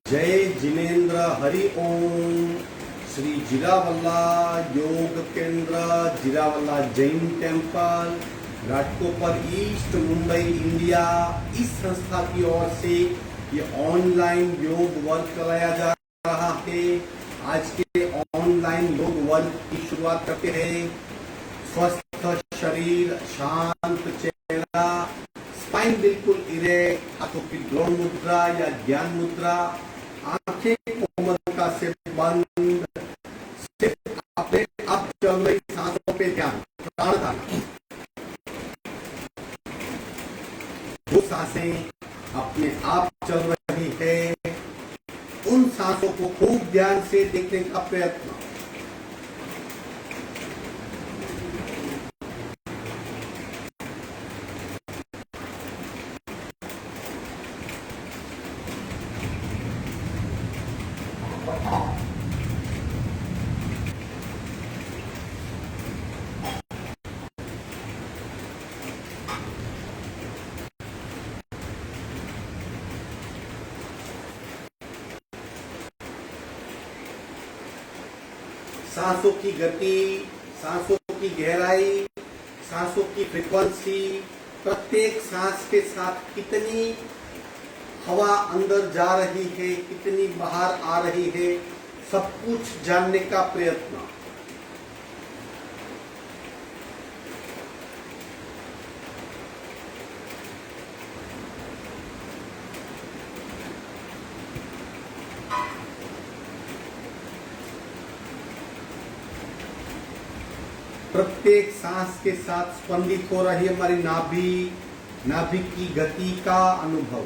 जय जिनेन्द्र हरि ओम। Shri Jirawala Yog Kendra, Jirawala Jain temple, Ghatkopar east, Mumbai, India, इस संस्था की ओर से ये ऑनलाइन योग वर्क कराया जा रहा है। आज के ऑनलाइन योग वर्क की शुरुआत करते हैं। स्वस्थ शरीर, शांत चेहरा, स्पाइन बिल्कुल इरेक्ट, हाथों की द्रोण मुद्रा या ज्ञान मुद्रा, आंखें कोमलता से बंद, सिर्फ अपने आप चल रही सांसों पे ध्यान, प्राण धारणा। जो सांसें अपने आप चल रही है, उन सांसों को खूब ध्यान से देखने का प्रयत्न। सांसों की गति, सांसों की गहराई, सांसों की फ्रीक्वेंसी, प्रत्येक सांस के साथ कितनी हवा अंदर जा रही है, कितनी बाहर आ रही है, सब कुछ जानने का प्रयत्न। प्रत्येक सांस के साथ स्पंदित हो रही हमारी नाभि, नाभि की गति का अनुभव।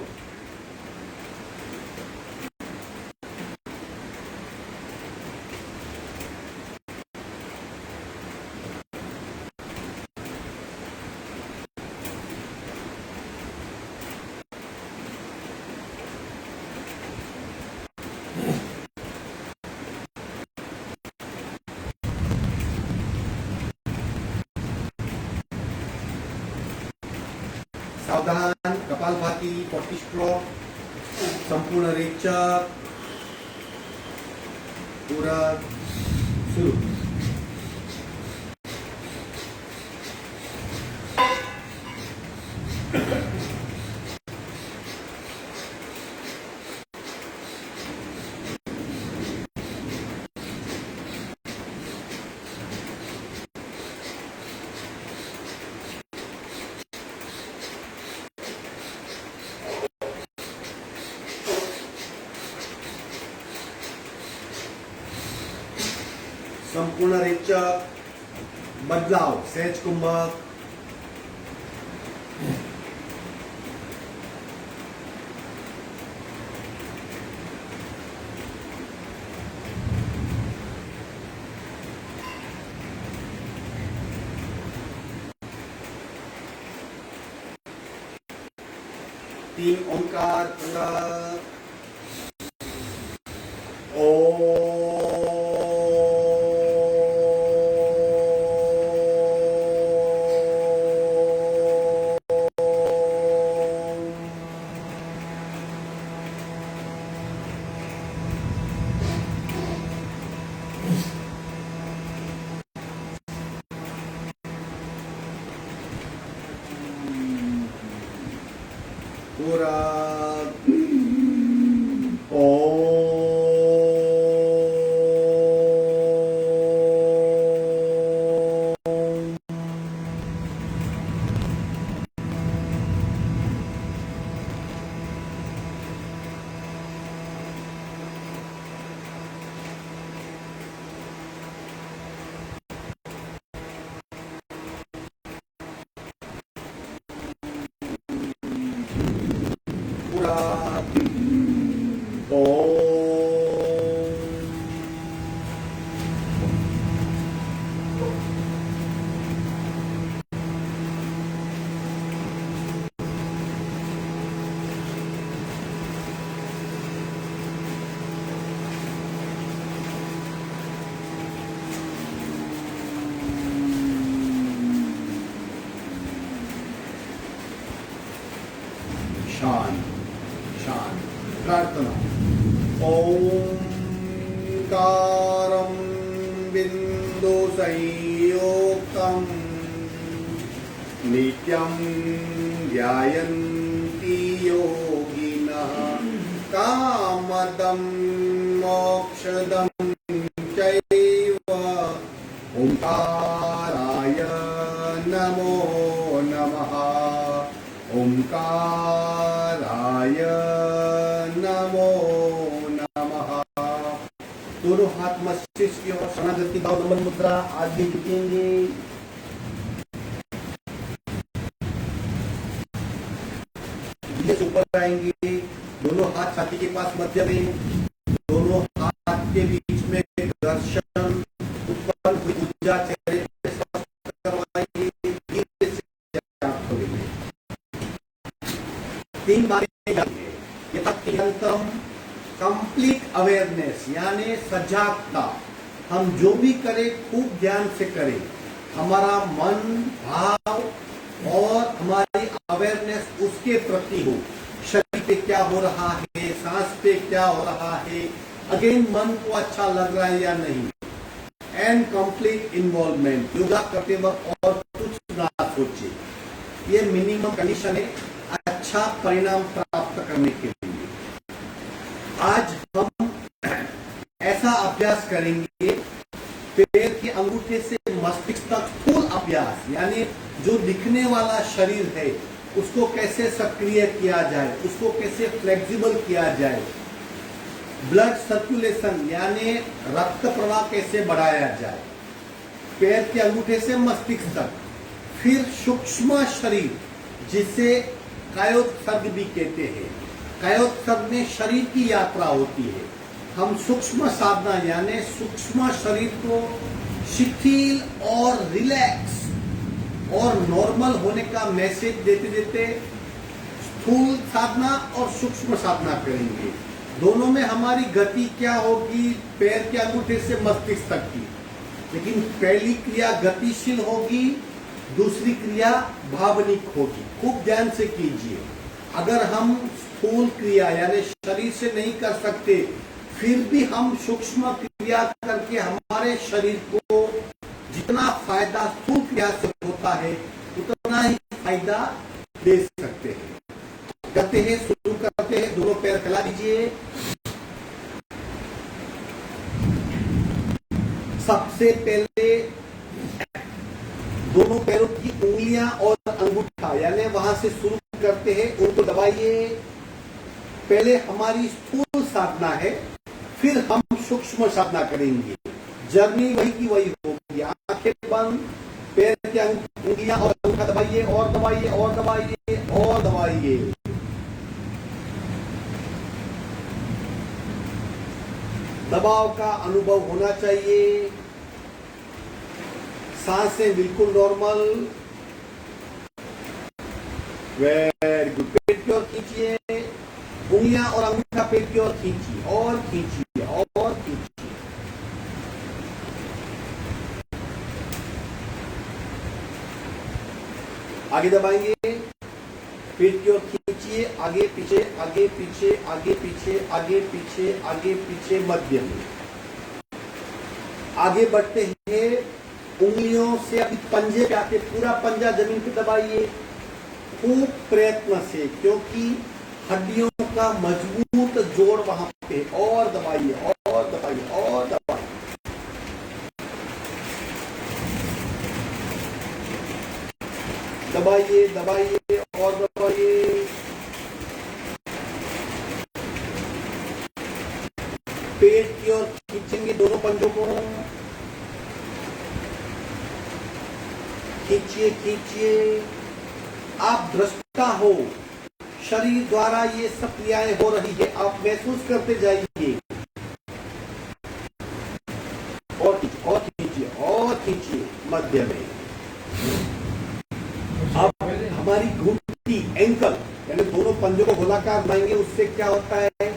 सावधान, कपालभाति, 40 स्ट्रोक, संपूर्ण रेचक, पूरा शुरू। संपूर्ण रेचक, बदलाव, सहज कुंभक, तीन ओंकार, ओ पूरा शांत शांत प्रार्थना। ओंकारं बिंदु संयोक्तं नित्यं ध्यायन्ति योगिनः कामदं मोक्षदं चैव ओंकाराय नमो नमः। ओंकाराय नमो नमः। दोनों हाथ मस्तिष्क की ओर शरणागति भाव नमन मुद्रा आगे झुकेंगे। ऊपर आएंगे, दोनों हाथ छाती के पास मध्य में, दोनों हाथ के बीच में घर्षण उत्पन्न हुई ऊर्जा चेहरे पे स्पर्श करवाएंगे। धीरे से आंख खोलेंगे। 3 बार कंप्लीट अवेयरनेस यानी सजागता। हम जो भी करें खूब ध्यान से करें। हमारा मन भाव और हमारी अवेयरनेस उसके प्रति हो। शरीर पे क्या हो रहा है, सांस पे क्या हो रहा है, अगेन मन को अच्छा लग रहा है या नहीं। And complete involvement. योगा करते वक्त और कुछ ना सोचे। ये मिनिमम कंडीशन है अच्छा परिणाम प्राप्त करने के लिए। आज हम ऐसा अभ्यास करेंगे, पैर के अंगूठे से मस्तिष्क तक स्थूल अभ्यास, यानी जो दिखने वाला शरीर है उसको कैसे सक्रिय किया जाए, उसको कैसे फ्लेक्सिबल किया जाए। ब्लड सर्कुलेशन यानी रक्त प्रवाह कैसे बढ़ाया जाए, पैर के अंगूठे से मस्तिष्क तक। फिर सूक्ष्म शरीर जिसे कायोत्सर्ग भी कहते हैं। कायोत्सर्ग में शरीर की यात्रा होती है। हम सूक्ष्म साधना यानी सूक्ष्म शरीर को शिथिल और रिलैक्स और नॉर्मल होने का मैसेज देते देते स्थूल साधना और सूक्ष्म साधना करेंगे। दोनों में हमारी गति क्या होगी, पैर के अंगूठे से मस्तिष्क तक की। लेकिन पहली क्रिया गतिशील होगी, दूसरी क्रिया भावनिक होगी। खूब ध्यान से कीजिए। अगर हम स्थूल क्रिया यानी शरीर से नहीं कर सकते, फिर भी हम सूक्ष्म क्रिया करके हमारे शरीर को जितना फायदा स्थूल क्रिया से होता है उतना ही फायदा दे सकते हैं। करते हैं, शुरू करते हैं। दोनों पैर फैला दीजिए। सबसे पहले दोनों पैरों की उंगलियां और अंगूठा यानी वहां से शुरू करते हैं, उनको दबाइए। पहले हमारी स्थूल साधना है, फिर हम सूक्ष्म साधना करेंगे। जर्नी वही की वही होगी। आंखें बंद, पैर की उंगलियां और अंगूठा दबाइए और दबाइए और दबाइए और दबाइए। दबाव का अनुभव होना चाहिए। सांसें बिल्कुल नॉर्मल। Very good. पेट की ओर खींचिए, उंगलियां और अंगूठा पेट की ओर खींचिए और खींचिए और खींचिए। आगे दबाएंगे, पेट की ओर खींचिए, आगे पीछे आगे पीछे आगे पीछे आगे पीछे आगे पीछे मध्य में। आगे बढ़ते हैं, उंगलियों से अभी पंजे पे आके पूरा पंजा जमीन पे दबाइए खूब प्रयत्न से, क्योंकि हड्डियों का मजबूत जोड़ वहां पे। और दबाइए और दबाइए और दबाइए। दबाइए दबाइए और दबाइए। पेट की ओर खींचेंगे दोनों पंजों को। खींचिए खींचिए। आप दृष्टा हो, शरीर द्वारा ये सब क्रियाएं हो रही है, आप महसूस करते जाइए। और खींचिए और खींचिए मध्य में। अब हमारी घुटनी एंकल यानी दोनों पंजों को गोलाकार बनाएंगे। उससे क्या होता है,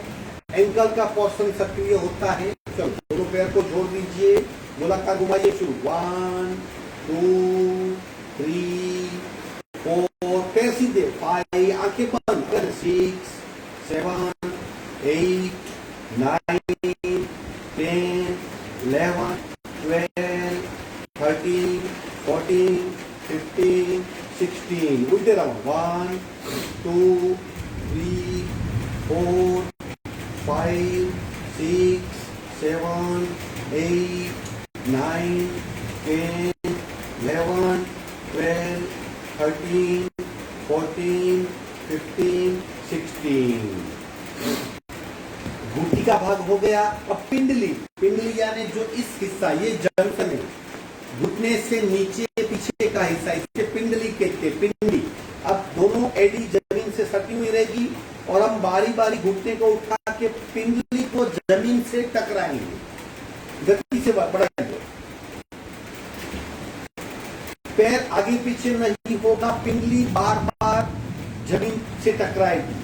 एंकल का पोर्शन सक्रिय होता है। चलो दोनों पैर को जोड़ दीजिए, गोलाकार घुमाइए। शुरू 1 2 3 4। पैर सीधे 5। आंखें बंद। 6 7 8 9 13, 14, 15, 16. उल्टे राउंड 1, 2, 3, 4, 5, 6, 7, 8, 9, 10, 11, 12, 13, 14, 15, 16. घुट्टी का भाग हो गया। अब पिंडली, पिंडली यानी जो इस हिस्सा, ये जंक्शन है, घुटने से नीचे पीछे का हिस्सा, इसे पिंडली कहते हैं, पिंडली। अब दोनों एडी जमीन से सटी हुई रहेगी और हम बारी बारी घुटने को उठा के पिंडली को जमीन से टकराएंगे, गति से बढ़ाएंगे। पैर आगे पीछे नहीं होगा, पिंडली बार बार जमीन से टकराएगी।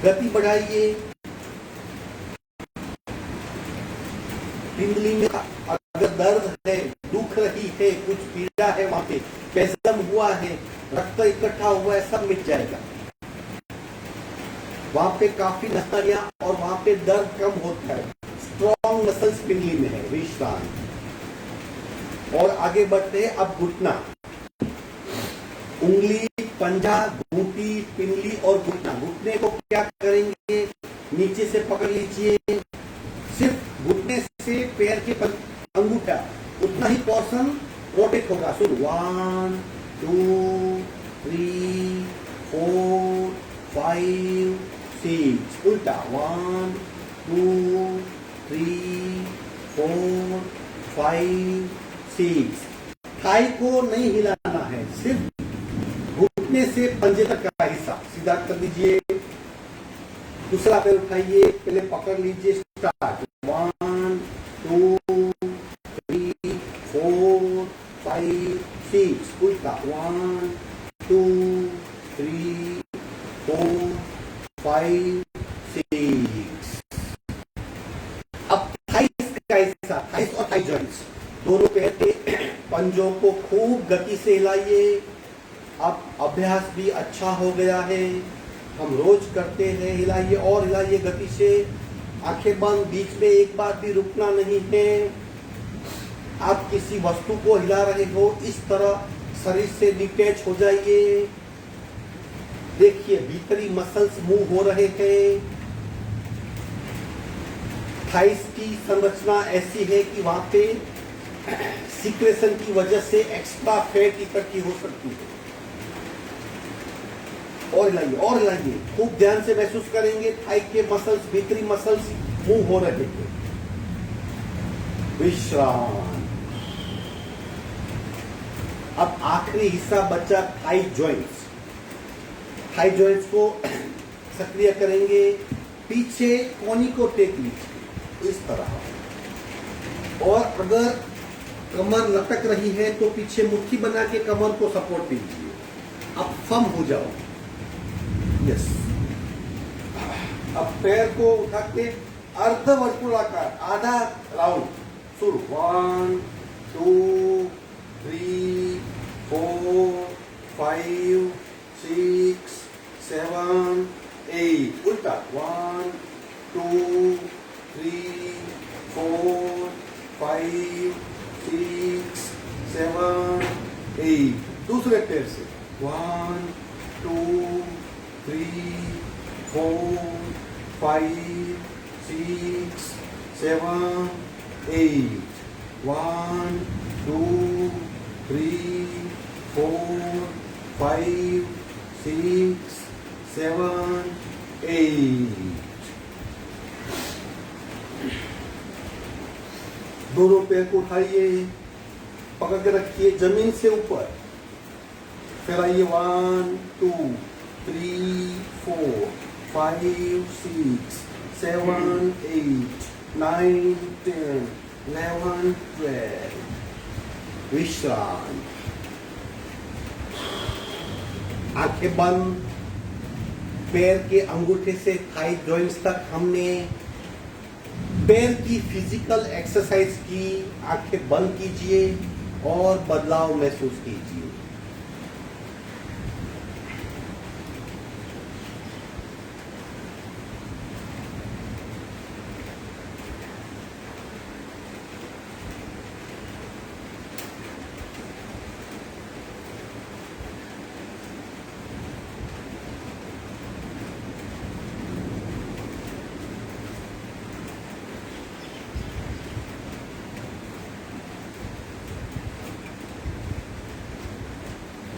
गति बढ़ाइए। पिंडली में अगर दर्द है, दुख रही है, कुछ पीड़ा है, वहां पे स्पैज़म हुआ है, रक्त इकट्ठा हुआ है, सब मिट जाएगा। वहां पे काफी नसरियां और वहां पे दर्द कम होता है। स्ट्रॉन्ग मसल्स पिंडली में है। विश्राम। और आगे बढ़ते हैं। अब घुटना, उंगली, पंजा, घूंटी, पिंडली और घुटना। घुटने को क्या करेंगे, नीचे से पकड़ लीजिए। सिर्फ घुटने से पैर के अंगूठा उतना ही पोर्शन रोटेट होगा। सो 1, 2, 3, 4, 5, 6। उल्टा 1, 2, 3, 4, 5, 6। थाई को नहीं हिलाना है, सिर्फ घुटने से पंजे तक का हिस्सा सीधा कर दीजिए। दूसरा पैर उठाइए, पहले पकड़ लीजिए। स्टार्ट 1, 2, 3, 4, 5, 6। उल्टा 1, 2, 3, 4, 5, 6। अब थाइस का हिस्सा, थाइस और थाई जॉइंट्स, दोनों पैर के पंजों को खूब गति से हिलाइए। अब अभ्यास भी अच्छा हो गया है, हम रोज करते हैं। हिलाइए और हिलाइए गति से। आंखें बंद, बीच में एक बार भी रुकना नहीं है। आप किसी वस्तु को हिला रहे हो, इस तरह शरीर से डिटैच हो जाइए। देखिए भीतरी मसल्स मूव हो रहे हैं। थाइस की संरचना ऐसी है कि वहां पे सिक्रेशन की वजह से एक्स्ट्रा फैट इकट्ठी हो सकती है। और हिलाइए और हिलाइए, खूब ध्यान से महसूस करेंगे थाई के मसल्स, भीतरी मसल्स मूव हो रहे हैं। विश्राम। अब आखिरी हिस्सा बचा थाई जॉइंट्स। थाई जॉइंट्स को सक्रिय करेंगे। पीछे कोनी को टेक लीजिए इस तरह, और अगर कमर लटक रही है तो पीछे मुट्ठी बना के कमर को सपोर्ट दीजिए। अब फम हो जाओ। यस। अब पैर को उठा के अर्धवर्तुलाकार आधा राउंड शुरू। 1, 2, 3, 4, 5, 6, 7, 8। उल्टा 1, 2, 3, 4, 5, 6, 7, 8। दूसरे पैर से 1, 2, 3, 4, 5, 6, 7, 8। 1, 2, 3, 4, 5, 6, 7, 8। दोनों पैर को उठाइए, पकड़ के रखिए जमीन से ऊपर। फिर आइए 1, 2, 3, 4, 5, 6, 7, 8, 9, 10, 11, 12। विश्राम। आंखें बंद। पैर के अंगूठे से थाई जॉइंट्स तक हमने पैर की फिजिकल एक्सरसाइज की। आंखें बंद कीजिए और बदलाव महसूस कीजिए।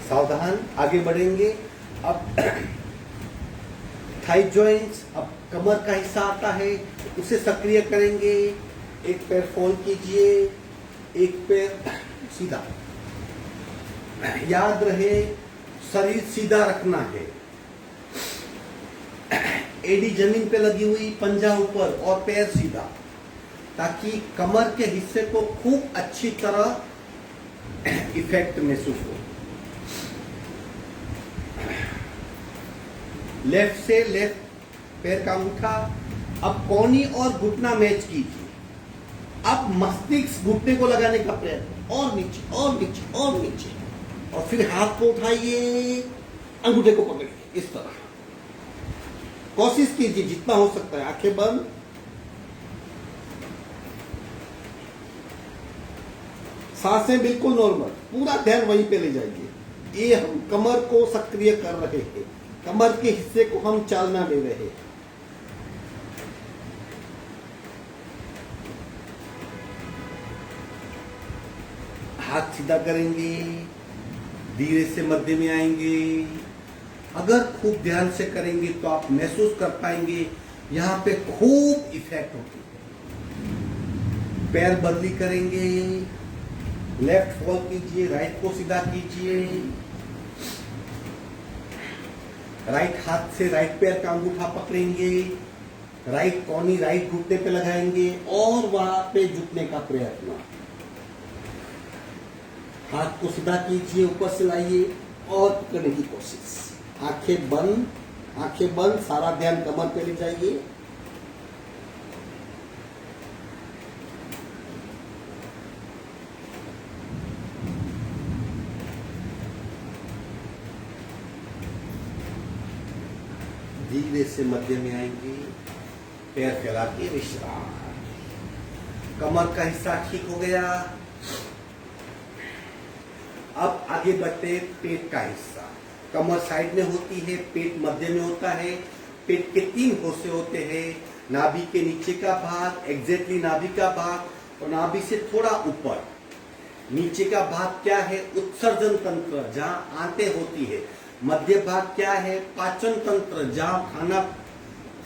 सावधान, आगे बढ़ेंगे। अब थाई जॉइंट्स, अब कमर का हिस्सा आता है, उसे सक्रिय करेंगे। एक पैर फोल्ड कीजिए, एक पैर सीधा। याद रहे शरीर सीधा रखना है, एडी जमीन पे लगी हुई, पंजा ऊपर और पैर सीधा, ताकि कमर के हिस्से को खूब अच्छी तरह इफेक्ट महसूस हो। लेफ्ट से लेफ्ट पैर का अंगूठा। अब कोहनी और घुटना मैच कीजिए। अब मस्तिष्क घुटने को लगाने का प्रयत्न, और नीचे और नीचे और नीचे, और फिर हाथ को उठाइए, अंगूठे को पकड़िए इस तरह। कोशिश कीजिए जितना हो सकता है, आंखें बंद। सांसें बिल्कुल नॉर्मल, पूरा ध्यान वहीं पे ले जाइए। ये हम कमर को सक्रिय कर रहे हैं, कमर के हिस्से को हम चालना दे रहे हैं। हाथ सीधा करेंगे, धीरे से मध्य में आएंगे। अगर खूब ध्यान से करेंगे तो आप महसूस कर पाएंगे यहां पे खूब इफेक्ट होती है। पैर बदली करेंगे, लेफ्ट फॉल कीजिए, राइट को सीधा कीजिए। राइट हाथ से राइट पैर का अंगूठा पकड़ेंगे, राइट कोहनी राइट घुटने पे लगाएंगे और वहां पे झुकने का प्रयत्न। हाथ को सीधा कीजिए, ऊपर से लाइए और पकड़ने की कोशिश। आंखें बंद, आंखें बंद, सारा ध्यान कमर पे ले जाइए। धीरे से मध्य में आएंगे, पैर फैला के विश्राम। कमर का हिस्सा ठीक हो गया। अब आगे बढ़ते पेट का हिस्सा। कमर साइड में होती है, पेट मध्य में होता है। पेट के 3 हिस्से होते हैं, नाभि के नीचे का भाग, एग्जैक्टली नाभि का भाग, और नाभि से थोड़ा ऊपर नीचे का भाग क्या है? उत्सर्जन तंत्र, जहां आंतें होती है। मध्य भाग क्या है? पाचन तंत्र, जहां खाना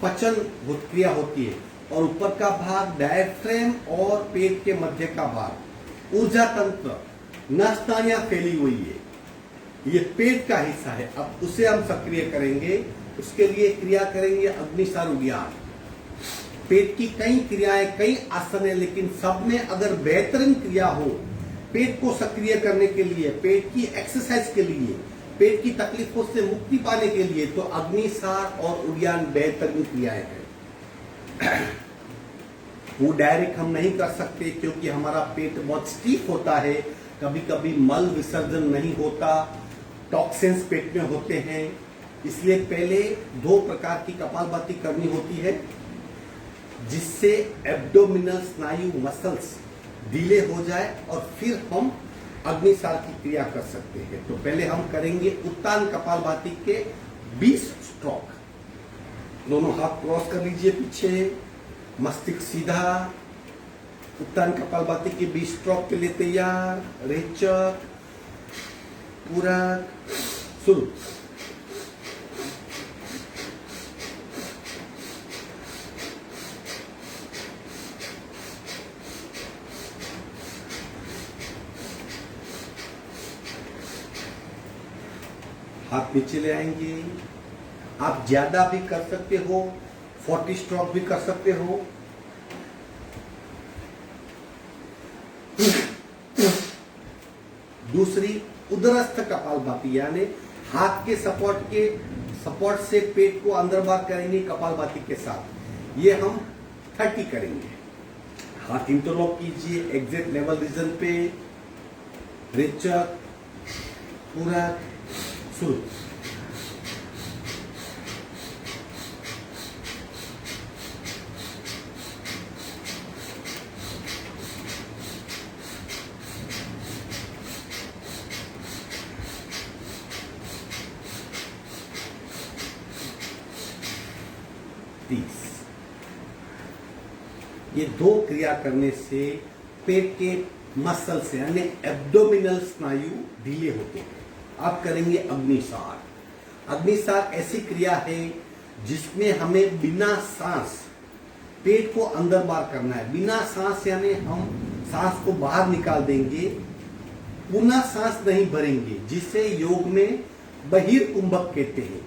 पचन क्रिया होती है। और ऊपर का भाग डायफ्रेम और पेट के मध्य का भाग ऊर्जा तंत्र, नसनालियां फैली हुई है, ये पेट का हिस्सा है। अब उसे हम सक्रिय करेंगे, उसके लिए क्रिया करेंगे अग्निसार उद्यान। पेट की कई क्रियाएं, कई आसन है, लेकिन सब में अगर बेहतरीन क्रिया हो पेट को सक्रिय करने के लिए, पेट की एक्सरसाइज के लिए, पेट की तकलीफों से मुक्ति पाने के लिए, तो अग्निसार और उद्यान बेहतरीन क्रियाएं हैं। वो डायरेक्ट हम नहीं कर सकते क्योंकि हमारा पेट बहुत स्टीफ होता है, कभी कभी मल विसर्जन नहीं होता, टॉक्सिन्स पेट में होते हैं। इसलिए पहले 2 प्रकार की कपालभाति करनी होती है, जिससे एब्डोमिनल स्नायु मसल्स ढीले हो जाए और फिर हम अग्निसार की क्रिया कर सकते हैं। तो पहले हम करेंगे उत्तान कपालभाति के 20 स्ट्रोक। दोनों हाथ क्रॉस कर लीजिए पीछे, मस्तिष्क सीधा। उत्तान कपालभाति के 20 स्ट्रोक के लिए तैयार। रेचक, पूरक, शुरू। हाथ नीचे ले आएंगे। आप ज्यादा भी कर सकते हो, 40 स्ट्रोक भी कर सकते हो। दूसरी उदरस्थ कपालभाति, यानी हाथ के सपोर्ट से पेट को अंदर बाहर करेंगे कपालभाति के साथ। ये हम 30 करेंगे। हाथ इंटरलॉक कीजिए एग्जैक्ट लेवल रीजन पे। रेचक, पूरक, शुरू। ये 2 क्रिया करने से पेट के मसल से यानी एब्डोमिनल स्नायु ढीले होते हैं। आप करेंगे अग्निसार। अग्निसार ऐसी क्रिया है जिसमें हमें बिना सांस पेट को अंदर बाहर करना है। बिना सांस यानी हम सांस को बाहर निकाल देंगे, पुनः सांस नहीं भरेंगे, जिसे योग में बहिर्कुंभक कहते हैं।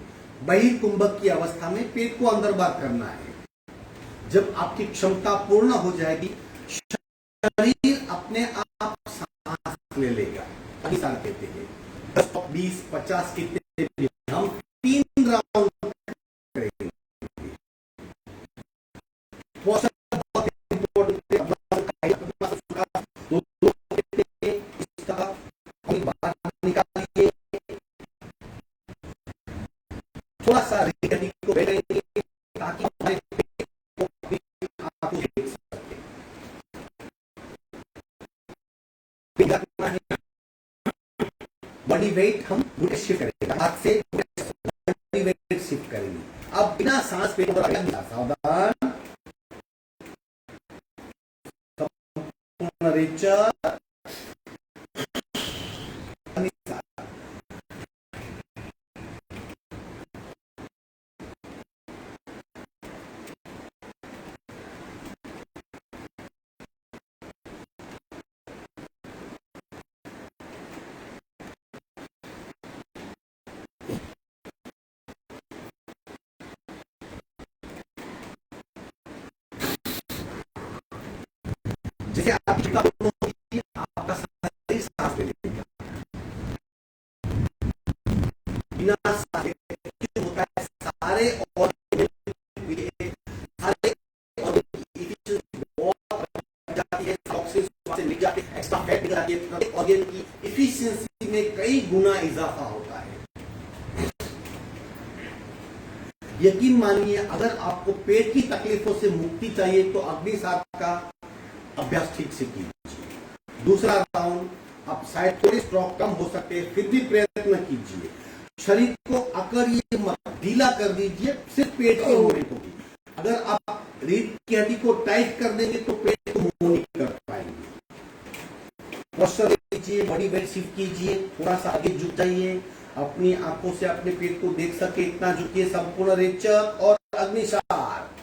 बहिर्कुंभक की अवस्था में पेट को अंदर बाहर करना है। जब आपकी क्षमता पूर्ण हो जाएगी, शरीर अपने आप सांस ले लेगा। अग्निसार कहते हैं। 20, 50 कितने भी हम 3 राउंड करेंगे। बहुत इंपॉर्टेंट निकालिए, थोड़ा सा हड्डी को बैठेंगे ताकि हमारे पेट को अपनी आंखों से देख सके। बॉडी वेट हम घुटने शिफ्ट करेंगे, हाथ से बॉडी वेट शिफ्ट करेंगे। अब बिना सांस पेट को सावधान, रिचा जैसे आपका शरीर सांस ले लेगा। बिना सांस होता है सारे ऑर्गन से जाती है, एक्स्ट्रा फैट निकल जाती है, ऑर्गन की एफिशिएंसी में कई गुना इजाफा होता है। यकीन मानिए, अगर आपको पेट की तकलीफों से मुक्ति चाहिए तो अग्निसार का अभ्यास ठीक से कीजिए। दूसरा राउंड, आप शायद थोड़ी स्ट्रोक कम हो सकते हैं, फिर भी प्रयत्न कीजिए। शरीर को अकड़िए मत, ढीला कर दीजिए, सिर्फ पेट की मूवमेंट होगी। अगर आप रीढ़ की हड्डी को टाइट कर देंगे तो पेट को मूव नहीं कर पाएंगे। पोस्चर लीजिए, बॉडी वेट शिफ्ट कीजिए, थोड़ा सा आगे झुक जाइए, अपनी आंखों से अपने पेट को देख सके इतना झुकिए। संपूर्ण रेचक और अग्निसार।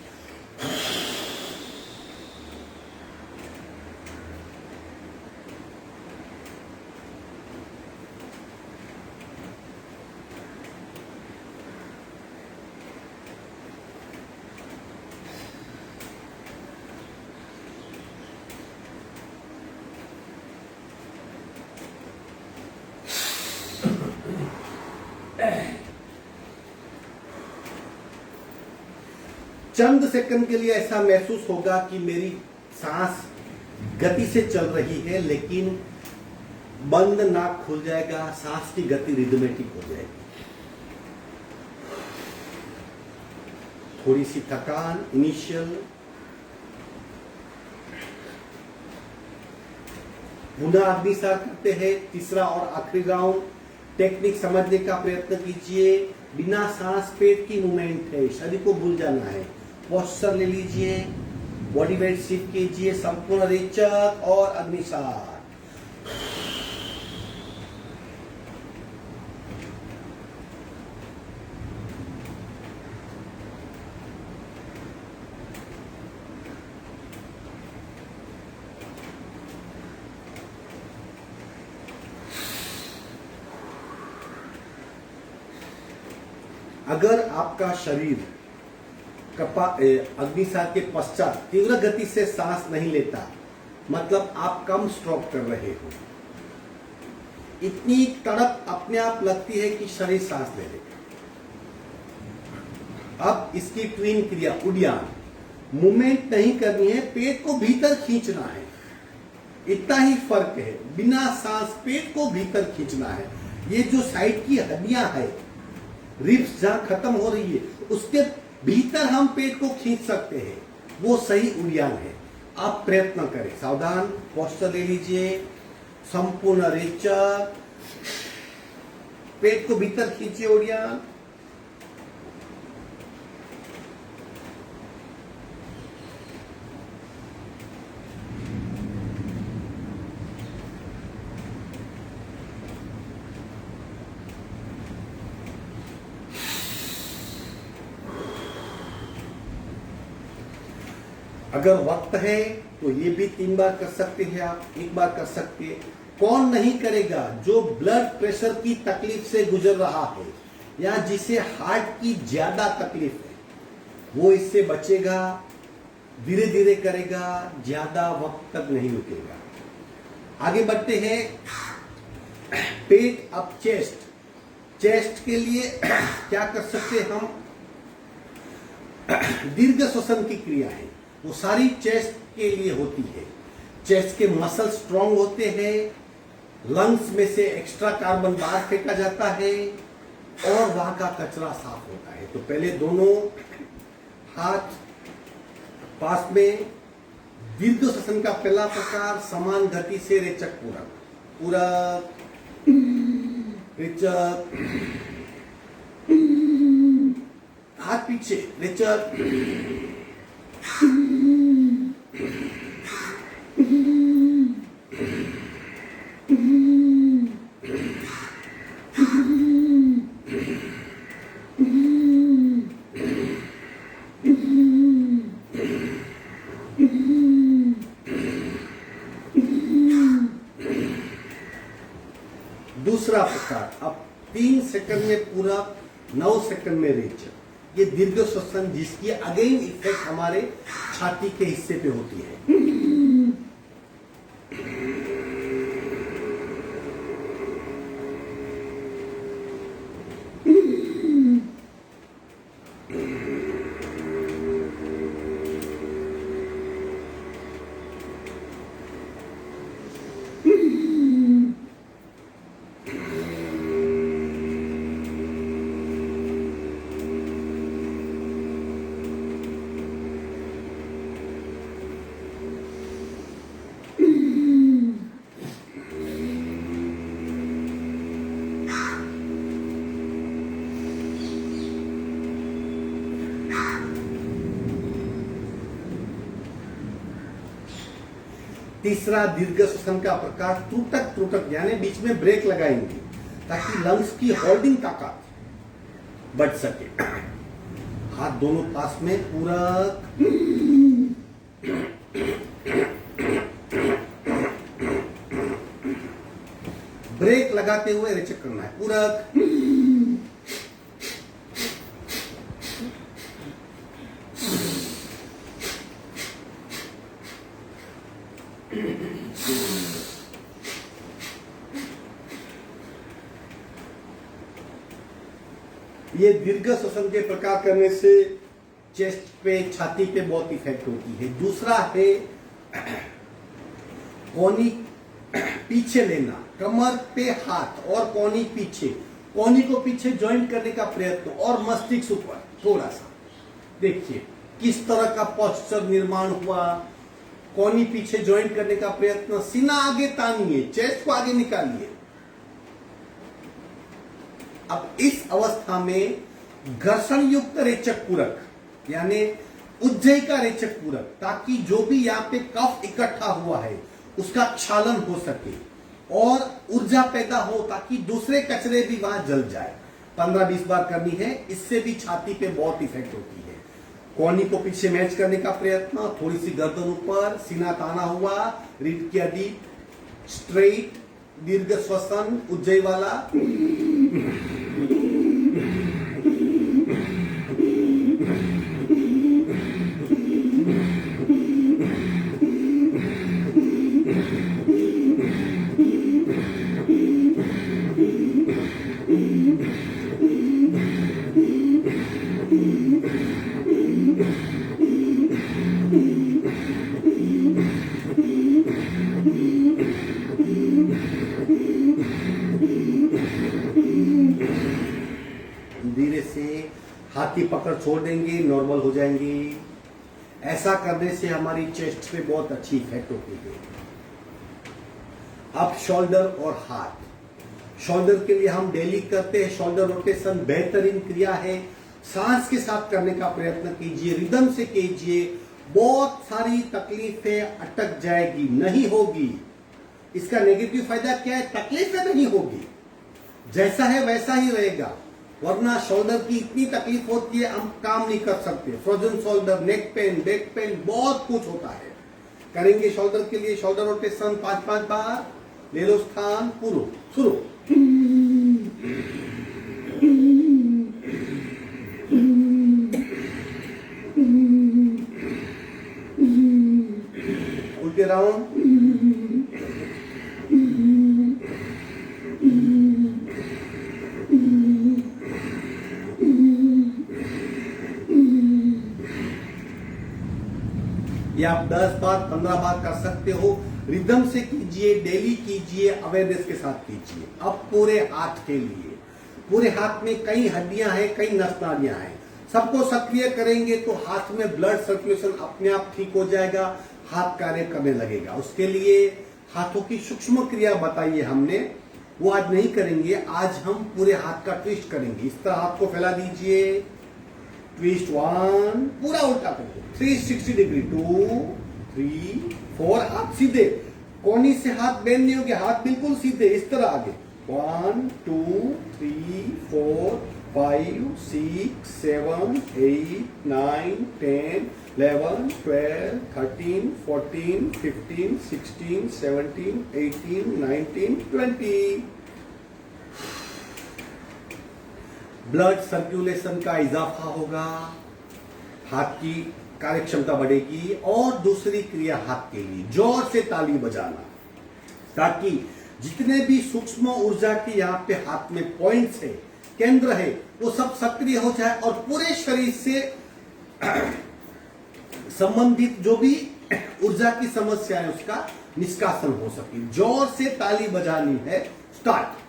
चंद सेकंड के लिए ऐसा महसूस होगा कि मेरी सांस गति से चल रही है, लेकिन बंद नाक खुल जाएगा, सांस की गति रिदमेटिक हो जाएगी। थोड़ी सी थकान इनिशियल, पुनः अग्निसार करते हैं। तीसरा और आखिरी राउंड, टेक्निक समझने का प्रयत्न कीजिए। बिना सांस पेट की मूवमेंट है, शरीर को भूल जाना है। पोस्चर ले लीजिए, बॉडी वेट शिफ्ट कीजिए। संपूर्ण रेचक और अग्निसार। अगर आपका शरीर अग्निसार के पश्चात तीव्र गति से सांस नहीं लेता, मतलब आप कम स्ट्रोक कर रहे हो। इतनी तड़प अपने आप लगती है कि शरीर सांस ले लेगा। अब इसकी ट्विन क्रिया उड्डयन, मूवमेंट नहीं करनी है, पेट को भीतर खींचना है। इतना ही फर्क है, बिना सांस पेट को भीतर खींचना है। ये जो साइड की हड्डियां है, रिब्स जहां खत्म हो रही है, उसके भीतर हम पेट को खींच सकते हैं, वो सही उड्डयन है। आप प्रयत्न करें। सावधान, पोस्चर ले लीजिए। संपूर्ण रेचक, पेट को भीतर खींचिए, उड्डयन। अगर वक्त है तो ये भी 3 बार कर सकते हैं आप, 1 बार कर सकते हैं। कौन नहीं करेगा? जो ब्लड प्रेशर की तकलीफ से गुजर रहा है या जिसे हार्ट की ज्यादा तकलीफ है, वो इससे बचेगा, धीरे धीरे करेगा, ज्यादा वक्त तक नहीं रुकेगा। आगे बढ़ते हैं। पेट अब चेस्ट के लिए क्या कर सकते हैं हम? दीर्घ श्वसन की क्रिया है, वो सारी चेस्ट के लिए होती है। चेस्ट के मसल स्ट्रांग होते हैं, लंग्स में से एक्स्ट्रा कार्बन बाहर फेंका जाता है और वहां का कचरा साफ होता है। तो पहले दोनों हाथ पास में, दीर्घ श्वसन का पहला प्रकार समान गति से रेचक पूरक, रेचक, हाथ पीछे, रेचक, दूसरा प्रकार अब 3 सेकंड में पूरा, 9 सेकंड में रेचक। ये दीर्घ श्वसन जिसकी अगेन इफेक्ट हमारे छाती के हिस्से पे होती है। तीसरा दीर्घ श्वसन का प्रकार त्रुटक यानी बीच में ब्रेक लगाएंगे ताकि लंग्स की होल्डिंग ताकत बढ़ सके। हाथ दोनों पास में, पूरक, ब्रेक लगाते हुए रेचक करना है। पूरक, ये दीर्घ श्वसन के प्रकार करने से चेस्ट पे, छाती पे बहुत इफेक्ट होती है। दूसरा है कोहनी पीछे लेना, कमर पे हाथ और कोहनी पीछे, कोहनी को पीछे ज्वाइंट करने का प्रयत्न और मस्तिष्क ऊपर थोड़ा सा। देखिए किस तरह का पोस्चर निर्माण हुआ। कोहनी पीछे ज्वाइंट करने का प्रयत्न, सीना आगे तानिए, चेस्ट को आगे निकालिए। अब इस अवस्था में घर्षण युक्त रेचक पूरक यानी उज्जयी का रेचक पूरक, ताकि जो भी यहाँ पे कफ इकट्ठा हुआ है उसका क्षालन हो सके और ऊर्जा पैदा हो, ताकि दूसरे कचरे भी वहां जल जाए। 15-20 बार करनी है, इससे भी छाती पे बहुत इफेक्ट होती है। कोहनी को पीछे मैच करने का प्रयत्न, थोड़ी सी गर्दन ऊपर, सीना ताना हुआ, रीढ़ की हड्डी स्ट्रेट, दीर्घ श्वसन उज्जयी वाला। धीरे से हाथी पकड़ छोड़ देंगे, नॉर्मल हो जाएंगे। ऐसा करने से हमारी चेस्ट पे बहुत अच्छी इफेक्ट होती है। अब शोल्डर और हाथ। शोल्डर के लिए हम डेली करते हैं शोल्डर रोटेशन, बेहतरीन क्रिया है। सांस के साथ करने का प्रयत्न कीजिए, रिदम से कीजिए। बहुत सारी तकलीफें अटक जाएगी, नहीं होगी। इसका नेगेटिव फायदा क्या है? तकलीफें नहीं होगी, जैसा है वैसा ही रहेगा। वरना शोल्डर की इतनी तकलीफ होती है, हम काम नहीं कर सकते। Frozen shoulder, neck pain, back pain, बहुत कुछ होता है। करेंगे शोल्डर के लिए शोल्डर रोटेशन 5-5 बार। ले लो स्थान, पूरा शुरू। उल्टे राउंड। ये आप 10 बार 15 बार कर सकते हो। रिदम से कीजिए, डेली कीजिए, अवेयरनेस के साथ कीजिए। अब पूरे हाथ के लिए, पूरे हाथ में कई हड्डियां हैं, कई नस नाड़ियां हैं, सबको सक्रिय करेंगे तो हाथ में ब्लड सर्कुलेशन अपने आप ठीक हो जाएगा, हाथ कार्य करने लगेगा। उसके लिए हाथों की सूक्ष्म क्रिया बताइए हमने, वो आज नहीं करेंगे। आज हम पूरे हाथ का ट्विस्ट करेंगे। इस तरह हाथ को फैला दीजिए, ट्विस्ट 1, पूरा उल्टा करिए 360 डिग्री, 2, 3, 4। हाथ सीधे, कोनी से हाथ बेंड नहीं होंगे, हाथ बिल्कुल सीधे, इस तरह आगे। 1, 2, 3, 4, 5, 6, 7, 8, 9, 10, 11, 12, 13, 14, 15, 16, 17, 18, 19, 20। ब्लड सर्कुलेशन का इजाफा होगा, हाथ की कार्यक्षमता बढ़ेगी। और दूसरी क्रिया हाथ के लिए जोर से ताली बजाना, ताकि जितने भी सूक्ष्म ऊर्जा के यहाँ पे हाथ में पॉइंट्स है, केंद्र है, वो सब सक्रिय हो जाए और पूरे शरीर से संबंधित जो भी ऊर्जा की समस्या है उसका निष्कासन हो सके। जोर से ताली बजानी है। स्टार्ट।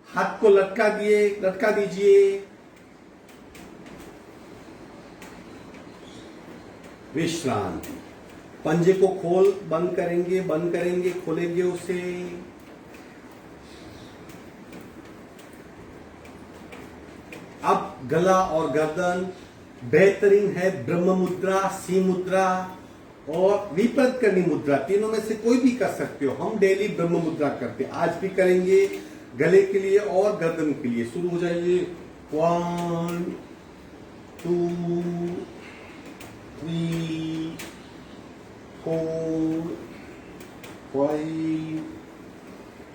हाथ को लटका दीजिए। विश्रांति। पंजे को बंद करेंगे, खोलेंगे उसे। अब गला और गर्दन बेहतरीन है। ब्रह्म मुद्रा, सी मुद्रा और विपरीत करनी मुद्रा, तीनों में से कोई भी कर सकते हो। हम डेली ब्रह्म मुद्रा करते हैं, आज भी करेंगे। गले के लिए और गर्दन के लिए शुरू हो जाइए। 1, 2, 3, 4, 5,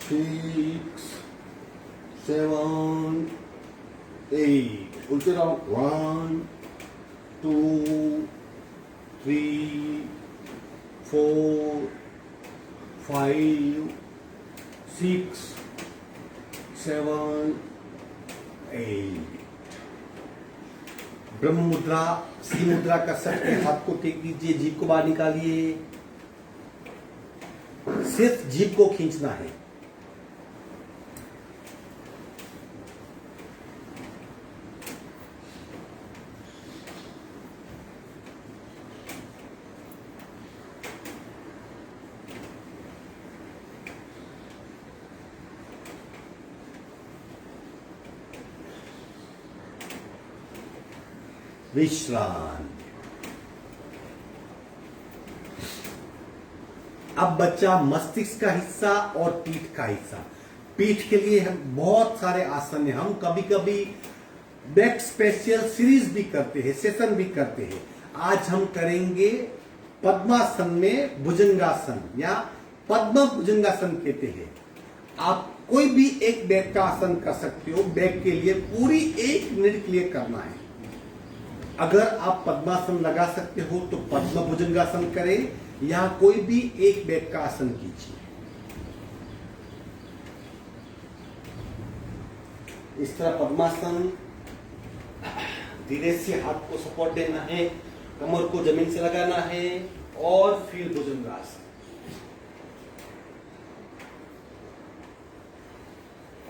6, 7, 8। उल्टे राउंड। 1, 2, 3, 4, 5, 6, 7, 8। ब्रह्म मुद्रा, सी मुद्रा कर सकते हैं। हाथ को टेक दीजिए, जीभ को बाहर निकालिए। सिर्फ जीभ को खींचना है। विश्राम। अब बच्चा मस्तिष्क का हिस्सा और पीठ का हिस्सा। पीठ के लिए हम बहुत सारे आसन हैं। हम कभी कभी बैक स्पेशल सीरीज भी करते हैं, सेशन भी करते हैं। आज हम करेंगे पद्मासन में भुजंगासन या पद्म भुजंगासन कहते हैं। आप कोई भी एक बैक का आसन कर सकते हो। बैक के लिए पूरी 1 मिनट के लिए करना है। अगर आप पद्मासन लगा सकते हो तो पद्म भुजंगासन करें या कोई भी एक बैक का आसन कीजिए। इस तरह पद्मासन, धीरे से हाथ को सपोर्ट देना है, कमर को जमीन से लगाना है और फिर भुजंगासन।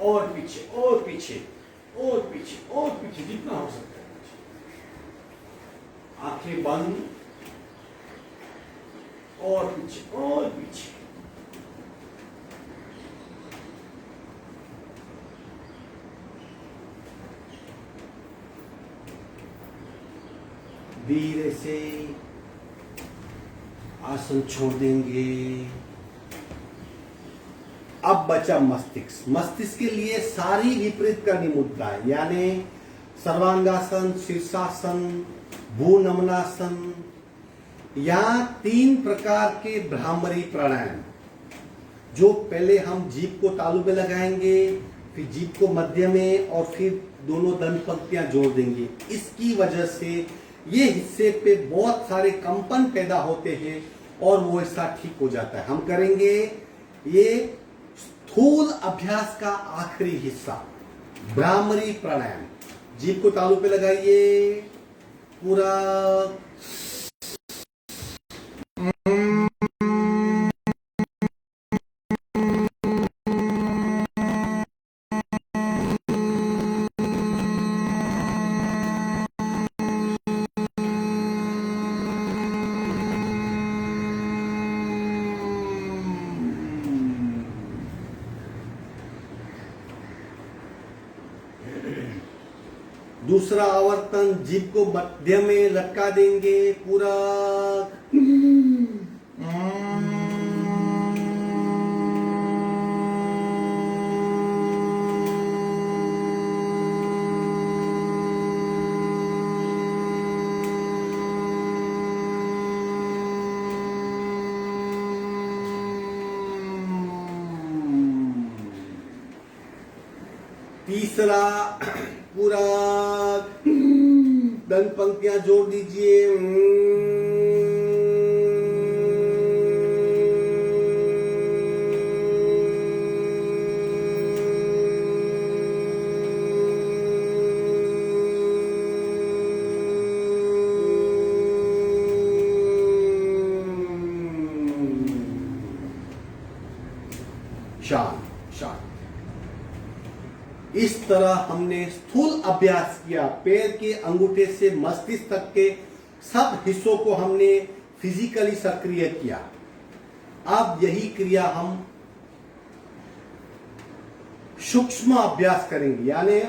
और पीछे और पीछे। और पीछे जितना हो सकता है। आंखें बंद और पीछे। धीरे से आसन छोड़ देंगे। अब बचा मस्तिष्क। मस्तिष्क के लिए सारी विपरीत करनी मुद्रा है, यानी सर्वांगासन, शीर्षासन, भूनमनासन। यहाँ 3 प्रकार के भ्रामरी प्राणायाम, जो पहले हम जीभ को तालू में लगाएंगे, फिर जीभ को मध्य में और फिर दोनों दंत पंक्तियां जोड़ देंगे। इसकी वजह से ये हिस्से पे बहुत सारे कंपन पैदा होते हैं और वो ऐसा ठीक हो जाता है। हम करेंगे ये स्थूल अभ्यास का आखिरी हिस्सा, भ्रामरी प्राणायाम। जीभ को तालू पे लगाइए, पूरा दूसरा आवर्तन जीभ को मध्य में लटका देंगे, पूरा तीसरा पूरा दंत पंक्तियां जोड़ दीजिए। शांत शांत। इस तरह हमने स्थूल अभ्यास किया। पैर के अंगूठे से मस्तिष्क तक के सब हिस्सों को हमने फिजिकली सक्रिय किया। अब यही क्रिया हम सूक्ष्म अभ्यास करेंगे, यानी